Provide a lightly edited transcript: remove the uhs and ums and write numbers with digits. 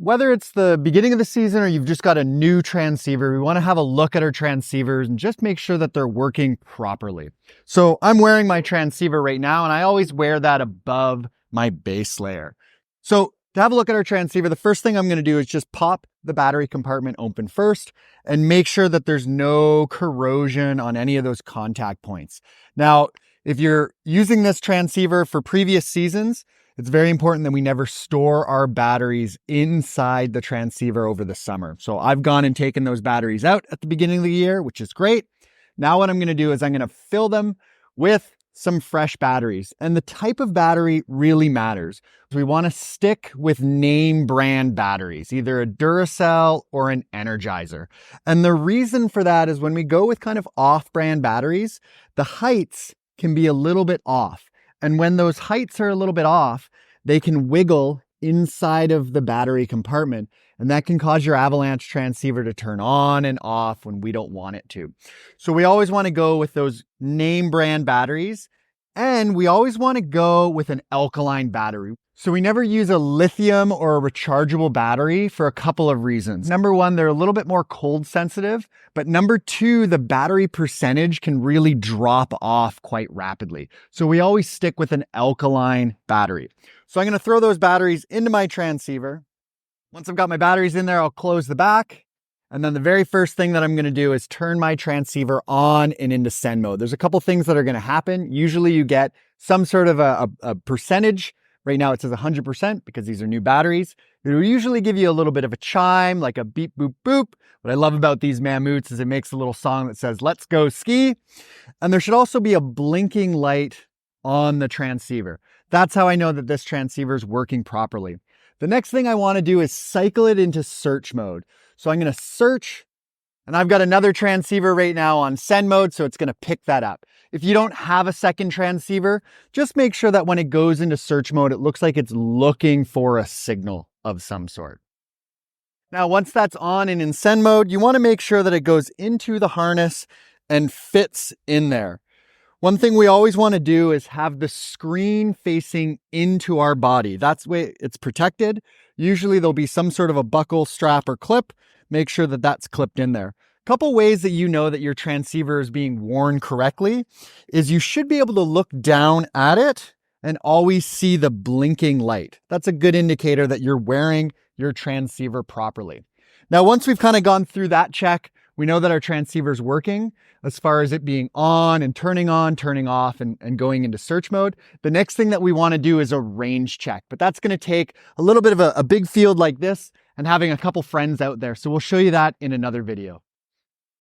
whether it's the beginning of the season or you've just got a new transceiver, we want to have a look at our transceivers and just make sure that they're working properly. So I'm wearing my transceiver right now, and I always wear that above my base layer. So to have a look at our transceiver, the first thing I'm going to do is just pop the battery compartment open first and make sure that there's no corrosion on any of those contact points. Now, if you're using this transceiver for previous seasons, it's very important that we never store our batteries inside the transceiver over the summer. So I've gone and taken those batteries out at the beginning of the year, which is great. Now what I'm going to do is I'm going to fill them with some fresh batteries. And the type of battery really matters. We want to stick with name brand batteries, either a Duracell or an Energizer. And the reason for that is when we go with kind of off-brand batteries, the heights can be a little bit off. And when those heights are a little bit off, they can wiggle inside of the battery compartment. And that can cause your Avalanche transceiver to turn on and off when we don't want it to. So we always want to go with those name brand batteries. And we always want to go with an alkaline battery. So we never use a lithium or a rechargeable battery for a couple of reasons. Number one, they're a little bit more cold sensitive, but number two, the battery percentage can really drop off quite rapidly. So we always stick with an alkaline battery. So I'm going to throw those batteries into my transceiver. Once I've got my batteries in there, I'll close the back. And then the very first thing that I'm going to do is turn my transceiver on and into send mode. There's a couple things that are going to happen. Usually you get some sort of a percentage. Right now it says 100% because these are new batteries. It will usually give you a little bit of a chime, like a beep, boop, boop. What I love about these Mammoths is it makes a little song that says, let's go ski. And there should also be a blinking light on the transceiver. That's how I know that this transceiver is working properly. The next thing I want to do is cycle it into search mode. So I'm going to search, and I've got another transceiver right now on send mode, so it's going to pick that up. If you don't have a second transceiver, just make sure that when it goes into search mode, it looks like it's looking for a signal of some sort. Now, once that's on and in send mode, you want to make sure that it goes into the harness and fits in there. One thing we always want to do is have the screen facing into our body. That's the way it's protected. Usually there'll be some sort of a buckle, strap, or clip. Make sure that that's clipped in there. A couple ways that you know that your transceiver is being worn correctly is you should be able to look down at it and always see the blinking light. That's a good indicator that you're wearing your transceiver properly. Now, once we've kind of gone through that check, we know that our transceiver is working as far as it being on, turning off, and going into search mode. The next thing that we want to do is a range check, but that's going to take a little bit of a big field like this and having a couple friends out there. So we'll show you that in another video.